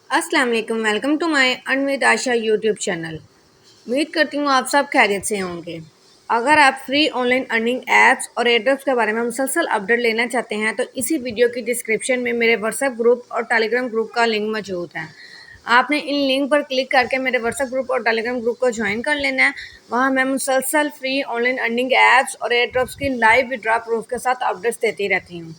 अस्सलाम वालेकुम। Welcome to my अनविद आशा यूट्यूब चैनल। उम्मीद करती हूँ आप सब खैरियत से होंगे। अगर आप फ्री ऑनलाइन अर्निंग ऐप्स और एयरड्रॉप्स के बारे में मुसलसल अपडेट लेना चाहते हैं तो इसी वीडियो की डिस्क्रिप्शन में मेरे व्हाट्सएप ग्रुप और टेलीग्राम ग्रुप का लिंक मौजूद है। आपने इन लिंक पर क्लिक करके मेरे व्हाट्सएप ग्रुप और टेलीग्राम ग्रुप को ज्वाइन कर लेना है। वहाँ मैं मुसलसल फ्री ऑनलाइन अर्निंग ऐप्स और एयरड्रॉप्स की लाइव विड्रॉ प्रूफ के साथ अपडेट्स देती रहती हूँ।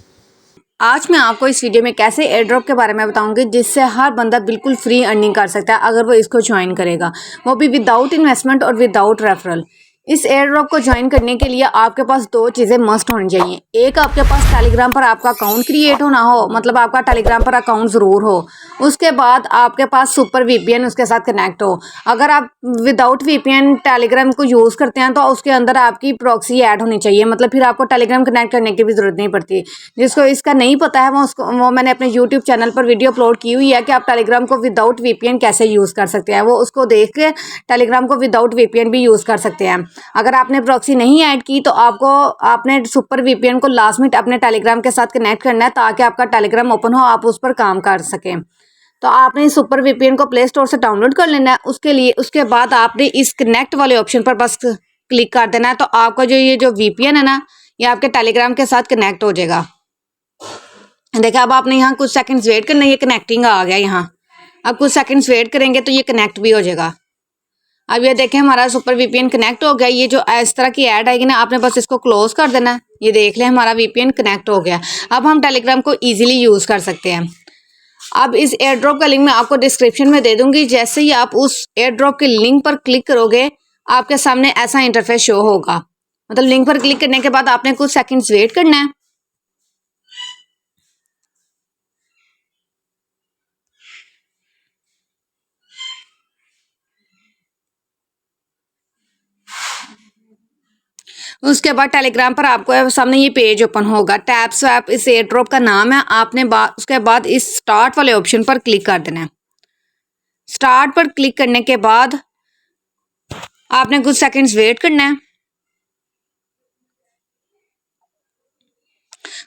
आज मैं आपको इस वीडियो में कैसे एयर ड्रॉप के बारे में बताऊंगी जिससे हर बंदा बिल्कुल फ्री अर्निंग कर सकता है अगर वो इसको ज्वाइन करेगा, वो भी विदाउट इन्वेस्टमेंट और विदाउट रेफरल। इस एयर ड्रॉप को ज्वाइन करने के लिए आपके पास दो चीज़ें मस्ट होनी चाहिए। एक, आपके पास टेलीग्राम पर आपका अकाउंट क्रिएट होना हो, मतलब आपका टेलीग्राम पर अकाउंट ज़रूर हो। उसके बाद आपके पास सुपर वीपीएन उसके साथ कनेक्ट हो। अगर आप विदाउट वीपीएन टेलीग्राम को यूज़ करते हैं तो उसके अंदर आपकी प्रॉक्सी ऐड होनी चाहिए, मतलब फिर आपको टेलीग्राम कनेक्ट करने की भी ज़रूरत नहीं पड़ती। जिसको इसका नहीं पता है वो मैंने अपने यूट्यूब चैनल पर वीडियो अपलोड की हुई है कि आप टेलीग्राम को विदाउट वीपीएन कैसे यूज़ कर सकते हैं। वो उसको देख के टेलीग्राम को विदाउट वीपीएन भी यूज़ कर सकते हैं। अगर आपने प्रॉक्सी नहीं ऐड की तो आपने सुपर वीपीएन को लास्ट मिनट अपने टेलीग्राम के साथ कनेक्ट करना है ताकि आपका टेलीग्राम ओपन हो, आप उस पर काम कर सकें। तो आपने सुपर वीपीएन को प्ले स्टोर से डाउनलोड कर लेना है। उसके बाद आपने इस कनेक्ट वाले ऑप्शन पर बस क्लिक कर देना है। तो आपका ये जो वीपीएन है ना, ये आपके टेलीग्राम के साथ कनेक्ट हो जाएगा। देखिए, अब आपने यहाँ कुछ सेकंड्स वेट करना है, ये कनेक्टिंग आ गया यहाँ। अब कुछ सेकंड्स वेट करेंगे तो ये कनेक्ट भी हो जाएगा। अब ये देखें, हमारा सुपर वीपीएन कनेक्ट हो गया। ये जो इस तरह की ऐड आएगी ना, आपने बस इसको क्लोज कर देना है। ये देख लें, हमारा वीपीएन कनेक्ट हो गया। अब हम टेलीग्राम को ईजिली यूज़ कर सकते हैं। अब इस एयर ड्रॉप का लिंक मैं आपको डिस्क्रिप्शन में दे दूंगी। जैसे ही आप उस एयर ड्रॉप के लिंक पर क्लिक करोगे, आपके सामने ऐसा इंटरफेस शो होगा। मतलब लिंक पर क्लिक करने के बाद आपने कुछ सेकंड्स वेट करना है। उसके बाद टेलीग्राम पर आपको सामने ये पेज ओपन होगा। टैप स्वैप इस एयर ड्रॉप का नाम है। आपने उसके बाद इस स्टार्ट वाले ऑप्शन पर क्लिक कर देना है। स्टार्ट पर क्लिक करने के बाद आपने कुछ सेकंड्स वेट करना है।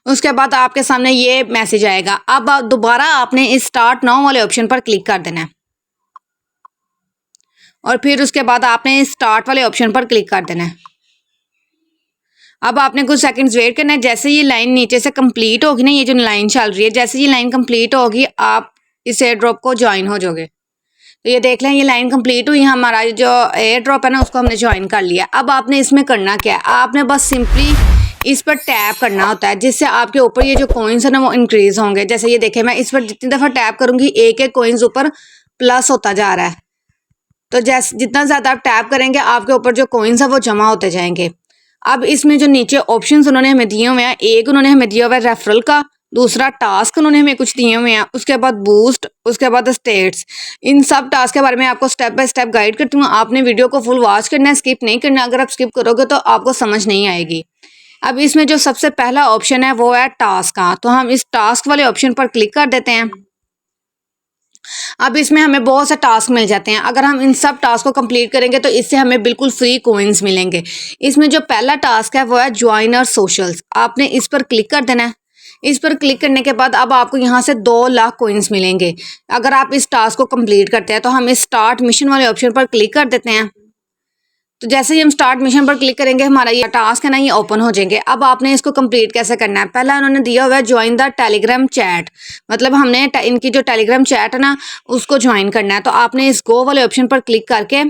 उसके बाद आपके सामने ये मैसेज आएगा। अब दोबारा आपने इस स्टार्ट नाउ वाले ऑप्शन पर क्लिक कर देना है और फिर उसके बाद आपने इस स्टार्ट वाले ऑप्शन पर क्लिक कर देना है। अब आपने कुछ सेकंड्स वेट करना है। जैसे ये लाइन नीचे से कंप्लीट होगी ना, ये जो लाइन चल रही है, जैसे ये लाइन कंप्लीट होगी आप इस एयर ड्रॉप को ज्वाइन हो जाओगे। तो ये देख लें, ये लाइन कंप्लीट हुई। हमारा जो एयर ड्रॉप है ना, उसको हमने ज्वाइन कर लिया। अब आपने इसमें करना क्या है, आपने बस सिंपली इस पर टैप करना होता है, जिससे आपके ऊपर ये जो कॉइन्स है ना वो इंक्रीज होंगे। जैसे ये देखें, मैं इस पर जितनी दफ़ा टैप करूंगी एक एक कॉइन्स ऊपर प्लस होता जा रहा है। तो जैसे जितना ज़्यादा आप टैप करेंगे आपके ऊपर जो कॉइन्स है वो जमा होते जाएंगे। अब इसमें जो नीचे ऑप्शंस उन्होंने हमें दिए हुए हैं, एक उन्होंने हमें दिया हुआ है रेफरल का, दूसरा टास्क उन्होंने हमें कुछ दिए हुए हैं, उसके बाद बूस्ट, उसके बाद स्टेट्स। इन सब टास्क के बारे में आपको स्टेप बाय स्टेप गाइड करती हूँ। आपने वीडियो को फुल वॉच करना है, स्किप नहीं करना। अगर आप स्किप करोगे तो आपको समझ नहीं आएगी। अब इसमें जो सबसे पहला ऑप्शन है वो है टास्क का, तो हम इस टास्क वाले ऑप्शन पर क्लिक कर देते हैं। अब इसमें हमें बहुत से टास्क मिल जाते हैं। अगर हम इन सब टास्क को कंप्लीट करेंगे तो इससे हमें बिल्कुल फ्री कॉइन्स मिलेंगे। इसमें जो पहला टास्क है वो है ज्वाइन आवर सोशल्स। आपने इस पर क्लिक कर देना है। इस पर क्लिक करने के बाद अब आपको यहाँ से 2 लाख कॉइन्स मिलेंगे अगर आप इस टास्क को कंप्लीट करते हैं। तो हम इस स्टार्ट मिशन वाले ऑप्शन पर क्लिक कर देते हैं। तो जैसे ही हम स्टार्ट मिशन पर क्लिक करेंगे, हमारा ये टास्क है ना, ये ओपन हो जाएंगे। अब आपने इसको कंप्लीट कैसे करना है, पहला उन्होंने दिया हुआ है ज्वाइन द टेलीग्राम चैट, मतलब हमने इनकी जो टेलीग्राम चैट है ना उसको ज्वाइन करना है। तो आपने इस गो वाले ऑप्शन पर क्लिक करके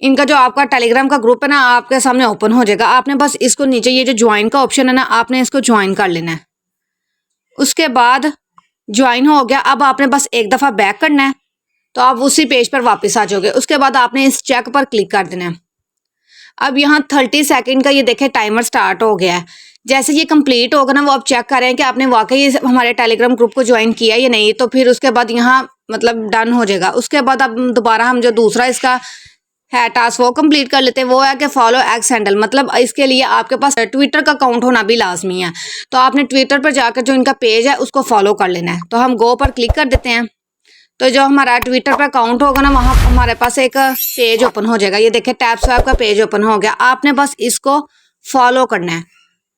इनका जो आपका टेलीग्राम का ग्रुप है ना आपके सामने ओपन हो जाएगा। आपने बस इसको नीचे ये जो ज्वाइन का ऑप्शन है ना, आपने इसको ज्वाइन कर लेना है। उसके बाद ज्वाइन हो गया। अब आपने बस एक दफ़ा बैक करना है तो आप उसी पेज पर वापस आ जाओगे। उसके बाद आपने इस चेक पर क्लिक कर देना है। अब यहाँ 30 सेकंड का ये देखें टाइमर स्टार्ट हो गया है। जैसे ये कंप्लीट होगा ना, वो आप चेक कर रहे हैं कि आपने वाकई हमारे टेलीग्राम ग्रुप को ज्वाइन किया या नहीं। तो फिर उसके बाद यहाँ मतलब डन हो जाएगा। उसके बाद अब दोबारा हम जो दूसरा इसका है टास्क वो कंप्लीट कर लेते हैं। वो है कि फॉलो एक्स हैंडल, मतलब इसके लिए आपके पास ट्विटर का अकाउंट होना भी लाजमी है। तो आपने ट्विटर पर जाकर जो इनका पेज है उसको फॉलो कर लेना है। तो हम गो पर क्लिक कर देते हैं। तो जो हमारा ट्विटर पर अकाउंट होगा ना, वहाँ हमारे पास एक पेज ओपन हो जाएगा। ये देखें, टैप स्वैप का पेज ओपन हो गया। आपने बस इसको फॉलो करना है।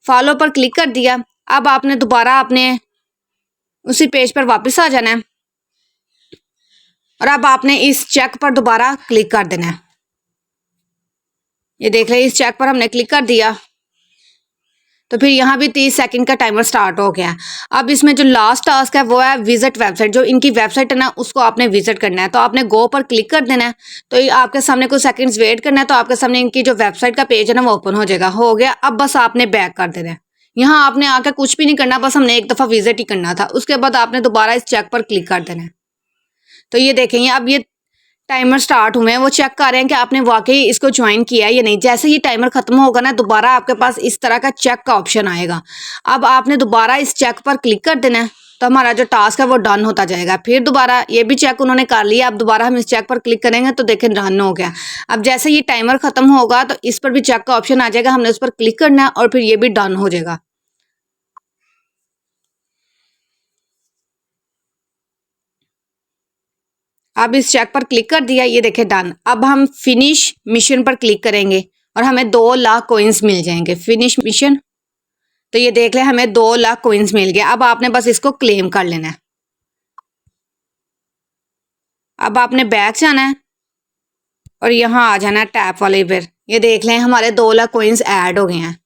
फॉलो पर क्लिक कर दिया। अब आपने दोबारा अपने उसी पेज पर वापस आ जाना है। और अब आपने इस चेक पर दोबारा क्लिक कर देना है। ये देख लें, इस चेक पर हमने क्लिक कर दिया तो फिर यहाँ भी 30 सेकंड का टाइमर स्टार्ट हो गया। अब इसमें जो लास्ट टास्क है वो है विजिट वेबसाइट। जो इनकी वेबसाइट है ना उसको आपने विजिट करना है, तो आपने गो पर क्लिक कर देना है। तो ये आपके सामने कुछ सेकंड्स वेट करना है, तो आपके सामने इनकी जो वेबसाइट का पेज है ना वो ओपन हो जाएगा। हो गया, अब बस आपने बैक कर देना है। यहाँ आपने आके कुछ भी नहीं करना, बस हमने एक दफ़ा विजिट ही करना था। उसके बाद आपने दोबारा इस चेक पर क्लिक कर देना है। तो ये देखेंगे अब ये टाइमर स्टार्ट हुए हैं, वो चेक कर रहे हैं कि आपने वाकई इसको ज्वाइन किया है या नहीं। जैसे ये टाइमर खत्म होगा ना, दोबारा आपके पास इस तरह का चेक का ऑप्शन आएगा। अब आपने दोबारा इस चेक पर क्लिक कर देना है, तो हमारा जो टास्क है वो डन होता जाएगा। फिर दोबारा ये भी चेक उन्होंने कर लिया। अब दोबारा हम इस चेक पर क्लिक करेंगे तो देखें डन हो गया। अब जैसे ये टाइमर खत्म होगा तो इस पर भी चेक का ऑप्शन आ जाएगा, हमने उस पर क्लिक करना है और फिर ये भी डन हो जाएगा। अब इस चेक पर क्लिक कर दिया, ये देखें डन। अब हम फिनिश मिशन पर क्लिक करेंगे और हमें 2 लाख कॉइन्स मिल जाएंगे। फिनिश मिशन, तो ये देख लें हमें 2 लाख कॉइन्स मिल गया। अब आपने बस इसको क्लेम कर लेना है। अब आपने बैक जाना है और यहाँ आ जाना है टैप वाले पर। ये देख लें हमारे 2 लाख कॉइन्स ऐड हो गए हैं।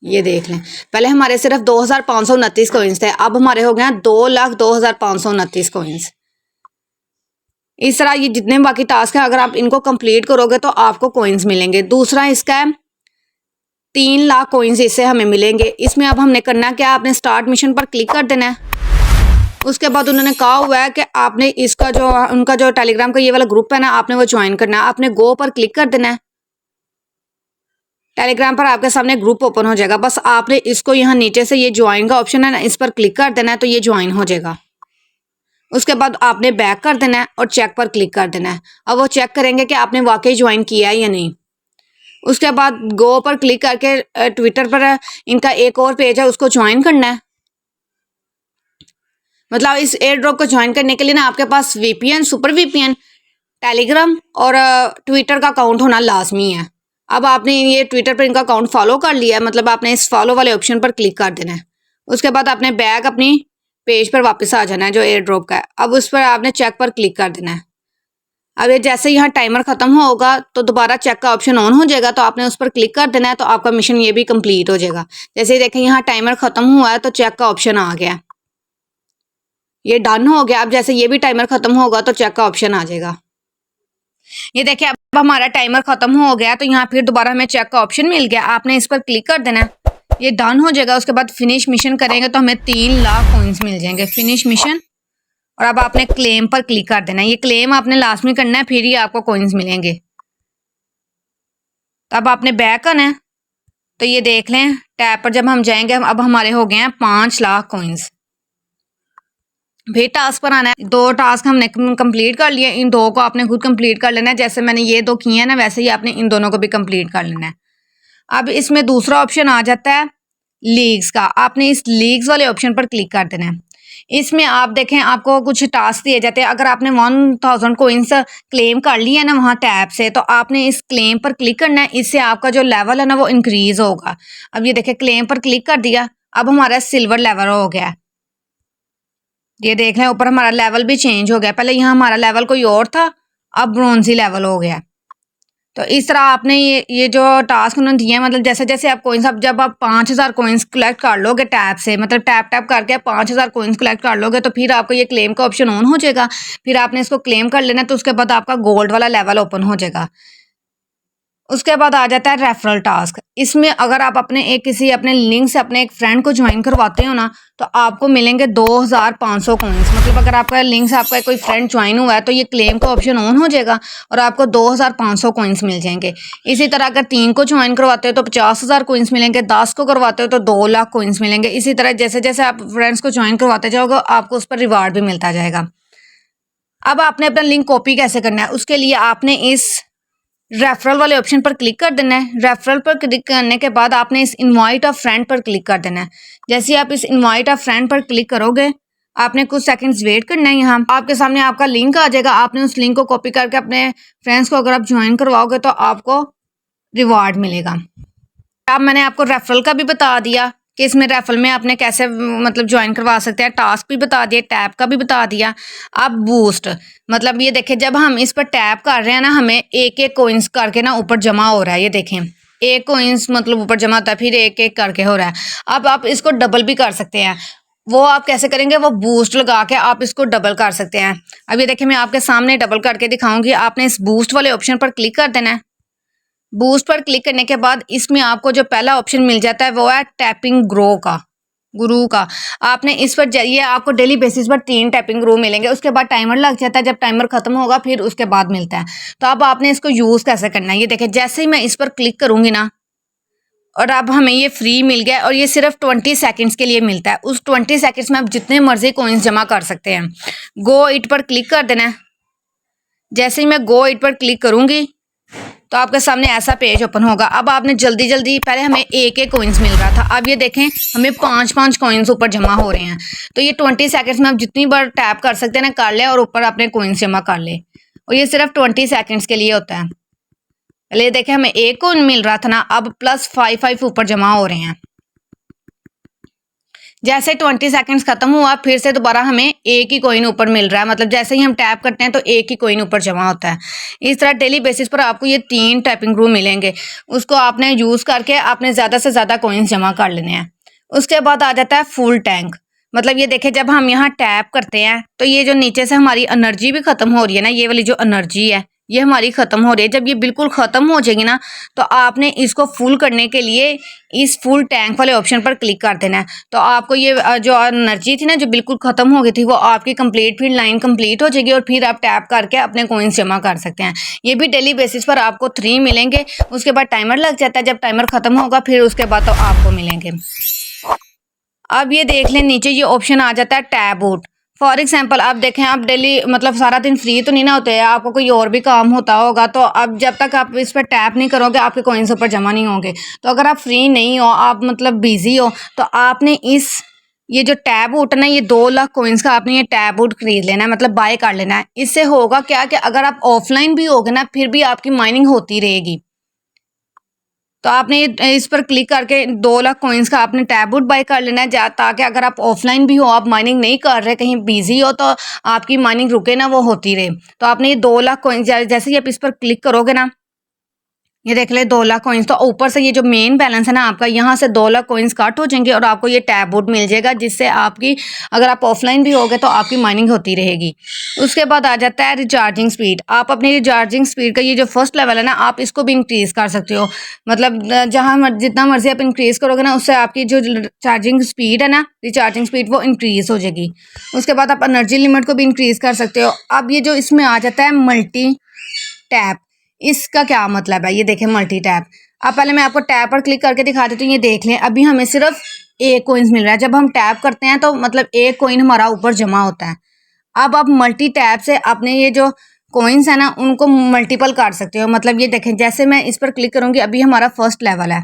ये देख लें, पहले हमारे सिर्फ 2529 कॉइन्स थे, अब हमारे हो गए हैं 2,02,529 कॉइन्स। इस तरह ये जितने बाकी टास्क हैं अगर आप इनको कंप्लीट करोगे तो आपको कॉइन्स मिलेंगे। दूसरा इसका है 3 लाख कॉइन्स इससे हमें मिलेंगे। इसमें अब हमने करना क्या, आपने स्टार्ट मिशन पर क्लिक कर देना है। उसके बाद उन्होंने कहा हुआ है कि आपने इसका जो उनका जो टेलीग्राम का ये वाला ग्रुप है ना, आपने वो ज्वाइन करना है। आपने गो पर क्लिक कर देना है। टेलीग्राम पर आपके सामने ग्रुप ओपन हो जाएगा। बस आपने इसको यहाँ नीचे से ये ज्वाइन का ऑप्शन है ना, इस पर क्लिक कर देना है, तो ये ज्वाइन हो जाएगा। उसके बाद आपने बैक कर देना है और चेक पर क्लिक कर देना है। अब वो चेक करेंगे कि आपने वाकई ज्वाइन किया है या नहीं। उसके बाद गो पर क्लिक करके ट्विटर पर इनका एक और पेज है उसको ज्वाइन करना है। मतलब इस एयर ड्रॉप को ज्वाइन करने के लिए ना आपके पास वीपीएन, सुपर वीपीएन, टेलीग्राम और ट्विटर का अकाउंट होना लाजमी है। अब आपने ये ट्विटर पर इनका अकाउंट फॉलो कर लिया है, मतलब आपने इस फॉलो वाले ऑप्शन पर क्लिक कर देना है। उसके बाद आपने बैक अपनी पेज पर वापस आ जाना है जो एयर ड्रॉप का है। अब उस पर आपने चेक पर क्लिक कर देना है। अब ये जैसे यहाँ टाइमर खत्म होगा तो दोबारा चेक का ऑप्शन ऑन हो जाएगा, तो आपने उस पर क्लिक कर देना है, तो आपका मिशन ये भी कंप्लीट हो जाएगा। जैसे ही देखें यहाँ टाइमर खत्म हुआ है तो चेक का ऑप्शन आ गया, ये डन हो गया। अब जैसे ये भी टाइमर खत्म होगा तो चेक का ऑप्शन आ जाएगा। ये देखिए अब हमारा टाइमर खत्म हो गया, तो यहाँ फिर दोबारा हमें चेक का ऑप्शन मिल गया। आपने इस पर क्लिक कर देना है, ये डन हो जाएगा। उसके बाद फिनिश मिशन करेंगे तो हमें 3 लाख कॉइन्स मिल जाएंगे। फिनिश मिशन, और अब आपने क्लेम पर क्लिक कर देना है। ये क्लेम आपने लास्ट में करना है, फिर ही आपको कॉइन्स मिलेंगे। तो अब आपने बैक आना है, तो ये देख लें टैब पर जब हम जाएंगे अब हमारे हो गए हैं 5 लाख कॉइन्स। फिर टास्क पर आना है। 2 टास्क हमने कंप्लीट कर लिए, इन 2 को आपने खुद कंप्लीट कर लेना है। जैसे मैंने ये 2 किए हैं ना, वैसे ही आपने इन दोनों को भी कंप्लीट कर लेना है। अब इसमें दूसरा ऑप्शन आ जाता है लीग्स का। आपने इस लीग्स वाले ऑप्शन पर क्लिक कर देना है। इसमें आप देखें आपको कुछ टास्क दिए जाते हैं। अगर आपने 1000 कोइंस क्लेम कर लिया है ना वहाँ टैब से, तो आपने इस क्लेम पर क्लिक करना है। इससे आपका जो लेवल है ना वो इंक्रीज होगा। अब ये देखें क्लेम पर क्लिक कर दिया, अब हमारा सिल्वर लेवल हो गया। ये देख लें ऊपर हमारा लेवल भी चेंज हो गया। पहले यहाँ हमारा लेवल कोई और था, अब ब्रोंजी लेवल हो गया। तो इस तरह आपने ये जो टास्क उन्होंने दिए हैं, मतलब जैसे जैसे आप कोइंस, अब जब आप 5000 कोइंस कलेक्ट कर लोगे टैब से, मतलब टैप करके आप 5000 कोइंस कलेक्ट कर लोगे, तो फिर आपको ये क्लेम का ऑप्शन ऑन हो जाएगा। फिर आपने इसको क्लेम कर लेना, तो उसके बाद आपका गोल्ड वाला लेवल ओपन हो जाएगा। उसके बाद आ जाता है रेफरल टास्क। इसमें अगर आप किसी अपने लिंक से अपने एक फ्रेंड को ज्वाइन करवाते हो ना, तो आपको मिलेंगे 2500 कॉइन्स। मतलब अगर आपका लिंक से आपका कोई फ्रेंड ज्वाइन हुआ है तो ये क्लेम का ऑप्शन ऑन हो जाएगा और आपको 2500 कॉइन्स मिल जाएंगे। इसी तरह अगर 3 को ज्वाइन करवाते हो तो 50,000 कॉइन्स मिलेंगे, 10 को करवाते हो तो 2 लाख कॉइन्स मिलेंगे। इसी तरह जैसे जैसे आप फ्रेंड्स को ज्वाइन करवाते जाओगे आपको उस पर रिवार्ड भी मिलता जाएगा। अब आपने अपना लिंक कॉपी कैसे करना है, उसके लिए आपने इस रेफरल वाले ऑप्शन पर क्लिक कर देना है। रेफरल पर क्लिक करने के बाद आपने इस इनवाइट अ फ्रेंड पर क्लिक कर देना है। जैसे आप इस इनवाइट अ फ्रेंड पर क्लिक करोगे, आपने कुछ सेकंड्स वेट करना है। यहाँ आपके सामने आपका लिंक आ जाएगा। आपने उस लिंक को कॉपी करके अपने फ्रेंड्स को अगर आप ज्वाइन करवाओगे तो आपको रिवार्ड मिलेगा। अब मैंने आपको रेफरल का भी बता दिया कि इसमें रेफल में आपने कैसे मतलब ज्वाइन करवा सकते हैं। टास्क भी बता दिया, टैप का भी बता दिया। अब बूस्ट मतलब ये देखें, जब हम इस पर टैप कर रहे हैं ना, हमें एक एक कोइंस करके ना ऊपर जमा हो रहा है। ये देखें, एक कोइंस मतलब ऊपर जमा होता है, फिर एक एक करके हो रहा है। अब आप इसको डबल भी कर सकते हैं। वो आप कैसे करेंगे, वो बूस्ट लगा के आप इसको डबल कर सकते हैं। अब ये देखिए, मैं आपके सामने डबल करके दिखाऊंगी। आपने इस बूस्ट वाले ऑप्शन पर क्लिक कर देना है। बूस्ट पर क्लिक करने के बाद इसमें आपको जो पहला ऑप्शन मिल जाता है वो है टैपिंग ग्रो का, गुरु का। आपने इस पर ये आपको डेली बेसिस पर 3 टैपिंग ग्रो मिलेंगे। उसके बाद टाइमर लग जाता है, जब टाइमर खत्म होगा फिर उसके बाद मिलता है। तो अब आपने इसको यूज़ कैसे करना है, ये देखें, जैसे ही मैं इस पर क्लिक करूंगी ना, और अब हमें ये फ्री मिल गया और ये सिर्फ 20 सेकंड्स के लिए मिलता है। उस 20 सेकंड्स में आप जितने मर्जी कॉइन्स जमा कर सकते हैं। गो इट पर क्लिक कर देना है। जैसे ही मैं गो इट पर क्लिक करूंगी तो आपके सामने ऐसा पेज ओपन होगा। अब आपने जल्दी जल्दी, पहले हमें एक एक कॉइन्स मिल रहा था, अब ये देखें हमें 5-5 कॉइन्स ऊपर जमा हो रहे हैं। तो ये 20 सेकंड्स में आप जितनी बार टैप कर सकते हैं ना, कर ले और ऊपर अपने कॉइन्स जमा कर ले। और ये सिर्फ 20 सेकंड्स के लिए होता है। पहले देखें हमें एक कॉइन मिल रहा था ना, अब +5 ऊपर जमा हो रहे हैं। जैसे 20 सेकंड्स खत्म हुआ फिर से दोबारा हमें एक ही कॉइन ऊपर मिल रहा है। मतलब जैसे ही हम टैप करते हैं तो एक ही कॉइन ऊपर जमा होता है। इस तरह डेली बेसिस पर आपको ये 3 टैपिंग ग्रो मिलेंगे। उसको आपने यूज़ करके आपने ज़्यादा से ज़्यादा कॉइन्स जमा कर लेने हैं। उसके बाद आ जाता है फुल टैंक। मतलब ये देखें, जब हम यहाँ टैप करते हैं तो ये जो नीचे से हमारी एनर्जी भी ख़त्म हो रही है ना, ये वाली जो एनर्जी है ये हमारी ख़त्म हो रही है। जब ये बिल्कुल ख़त्म हो जाएगी ना, तो आपने इसको फुल करने के लिए इस फुल टैंक वाले ऑप्शन पर क्लिक कर देना है। तो आपको ये जो एनर्जी थी ना, जो बिल्कुल ख़त्म हो गई थी, वो आपकी कंप्लीट, फिर लाइन कंप्लीट हो जाएगी और फिर आप टैप करके अपने कॉइन्स जमा कर सकते हैं। ये भी डेली बेसिस पर आपको 3 मिलेंगे। उसके बाद टाइमर लग जाता है, जब टाइमर ख़त्म होगा फिर उसके बाद तो आपको मिलेंगे। अब ये देख लें, नीचे ये ऑप्शन आ जाता है टैब आउट। फॉर एग्जाम्पल आप देखें, आप डेली मतलब सारा दिन फ्री तो नहीं ना होते हैं, आपको कोई और भी काम होता होगा। तो अब जब तक आप इस पर टैप नहीं करोगे आपके कॉइन्स ऊपर जमा नहीं होंगे। तो अगर आप फ्री नहीं हो, आप मतलब बिजी हो, तो आपने ये जो टैब आउट है ना, ये 2 लाख कॉइन्स का आपने ये टैब आउट खरीद लेना है, मतलब बाय कर लेना है। इससे होगा क्या कि अगर आप ऑफलाइन भी होगे ना, फिर भी आपकी माइनिंग होती रहेगी। तो आपने इस पर क्लिक करके 2 लाख कॉइन्स का आपने टैब आउट बाय कर लेना है, ताकि अगर आप ऑफलाइन भी हो, आप माइनिंग नहीं कर रहे, कहीं बिजी हो, तो आपकी माइनिंग रुके ना, वो होती रहे। तो आपने ये 2 लाख कॉइन्स, जैसे ही आप इस पर क्लिक करोगे ना, ये देख ले 2 लाख कॉइन्स, तो ऊपर से ये जो मेन बैलेंस है ना आपका, यहाँ से 2 लाख कॉइन्स कट हो जाएंगे और आपको ये टैब आउट मिल जाएगा, जिससे आपकी, अगर आप ऑफलाइन भी होगे तो आपकी माइनिंग होती रहेगी। उसके बाद आ जाता है रिचार्जिंग स्पीड। आप अपनी रिचार्जिंग स्पीड का ये जो फर्स्ट लेवल है ना, आप इसको भी इंक्रीज़ कर सकते हो। मतलब जितना मर्जी आप इंक्रीज़ करोगे ना, उससे आपकी जो चार्जिंग स्पीड है ना, रिचार्जिंग स्पीड, वो इंक्रीज़ हो जाएगी। उसके बाद आप एनर्जी लिमिट को भी इंक्रीज़ कर सकते हो। अब ये जो इसमें आ जाता है मल्टी टैप, इसका क्या मतलब है, ये देखें मल्टी टैप। अब पहले मैं आपको टैप पर क्लिक करके दिखा देती हूँ। ये देख लें, अभी हमें सिर्फ एक कॉइन्स मिल रहा है। जब हम टैप करते हैं तो मतलब एक कॉइन हमारा ऊपर जमा होता है। अब आप मल्टी टैप से अपने ये जो कॉइन्स है ना, उनको मल्टीपल कर सकते हो। मतलब ये देखें, जैसे मैं इस पर क्लिक करूँगी, अभी हमारा फर्स्ट लेवल है।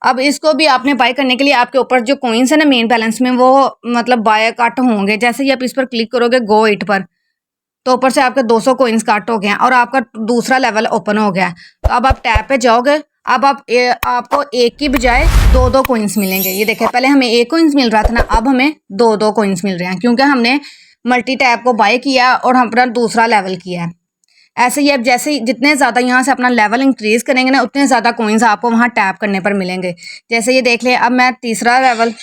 अब इसको भी आपने बाय करने के लिए आपके ऊपर जो कॉइन्स है ना मेन बैलेंस में, वो मतलब बाय कट होंगे। जैसे ही आप इस पर क्लिक करोगे गो इट पर, तो ऊपर से आपके 200 कॉइन्स कट हो गए हैं और आपका दूसरा लेवल ओपन हो गया है। तो अब आप टैप पे जाओगे, अब आपको एक की बजाय 2-2 कॉइन्स मिलेंगे। ये देखें, पहले हमें 1 कॉइन्स मिल रहा था ना, अब हमें 2-2 कॉइन्स मिल रहे हैं, क्योंकि हमने मल्टी टैप को बाय किया और हम अपना दूसरा लेवल किया है। ऐसे ही अब जैसे ही जितने ज़्यादा यहाँ से अपना लेवल इंक्रीज करेंगे ना, उतने ज़्यादा कॉइन्स आपको वहाँ टैप करने पर मिलेंगे। जैसे ये देख लें, अब मैं तीसरा लेवल,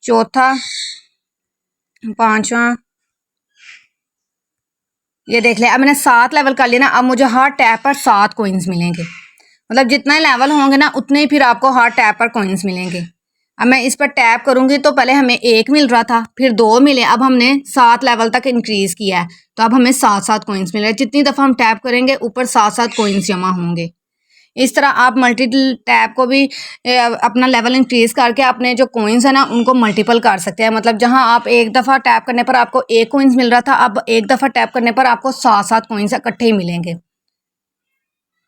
चौथा, पाँचवा, ये देख ले, अब मैंने 7 लेवल कर लिया ना, अब मुझे हर टैप पर 7 कॉइन्स मिलेंगे। मतलब जितना लेवल होंगे ना, उतने ही फिर आपको हर टैप पर कॉइन्स मिलेंगे। अब मैं इस पर टैप करूंगी तो पहले हमें 1 मिल रहा था, फिर 2 मिले, अब हमने 7 लेवल तक इंक्रीज किया है, तो अब हमें 7-7 कॉइन्स मिल रहे हैं। जितनी दफ़ा हम टैप करेंगे ऊपर 7-7 कॉइन्स जमा होंगे। इस तरह आप मल्टी टैप को भी अपना लेवल इंक्रीज करके अपने जो कॉइन्स है ना, उनको मल्टीपल कर सकते हैं। मतलब जहां आप एक दफ़ा टैप करने पर आपको 1 कॉइन्स मिल रहा था, अब एक दफ़ा टैप करने पर आपको 7-7 कॉइन्स इकट्ठे ही मिलेंगे।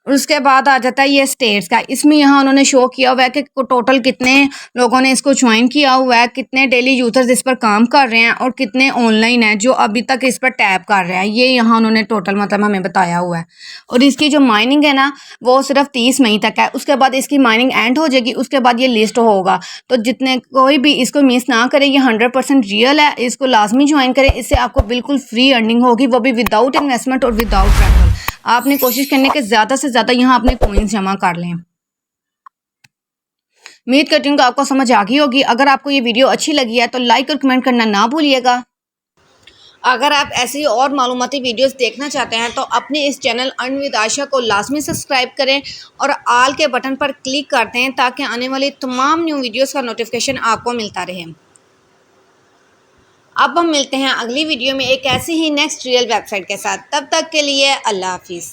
और उसके बाद आ जाता है ये स्टेट्स का। इसमें यहाँ उन्होंने शो किया हुआ है कि टोटल कितने लोगों ने इसको ज्वाइन किया हुआ है, कितने डेली यूजर्स इस पर काम कर रहे हैं और कितने ऑनलाइन हैं जो अभी तक इस पर टैप कर रहे हैं। ये यहाँ उन्होंने टोटल मतलब हमें बताया हुआ है। और इसकी जो माइनिंग है ना वो सिर्फ 30 मई तक है, उसके बाद इसकी माइनिंग एंड हो जाएगी, उसके बाद ये लिस्ट होगा। तो जितने कोई भी इसको मिस ना करे, ये 100% रियल है, इसको लाजमी ज्वाइन करें। इससे आपको बिल्कुल फ्री अर्निंग होगी, वो भी विदाउट इन्वेस्टमेंट और विदाउट ट्रैवल। आपने कोशिश करने के ज़्यादा से ज़्यादा यहाँ अपने कॉइन्स जमा कर लें। उम्मीद करती हूँ कि आपको समझ आ गई होगी। अगर आपको ये वीडियो अच्छी लगी है तो लाइक और कमेंट करना ना भूलिएगा। अगर आप ऐसी और मालूमाती वीडियोस देखना चाहते हैं तो अपने इस चैनल अर्न विद आयशा को लाजमी सब्सक्राइब करें और आल के बटन पर क्लिक कर दें ताकि आने वाली तमाम न्यू वीडियोस का नोटिफिकेशन आपको मिलता रहे। अब हम मिलते हैं अगली वीडियो में एक ऐसी ही नेक्स्ट रियल वेबसाइट के साथ। तब तक के लिए अल्लाह हाफिज़।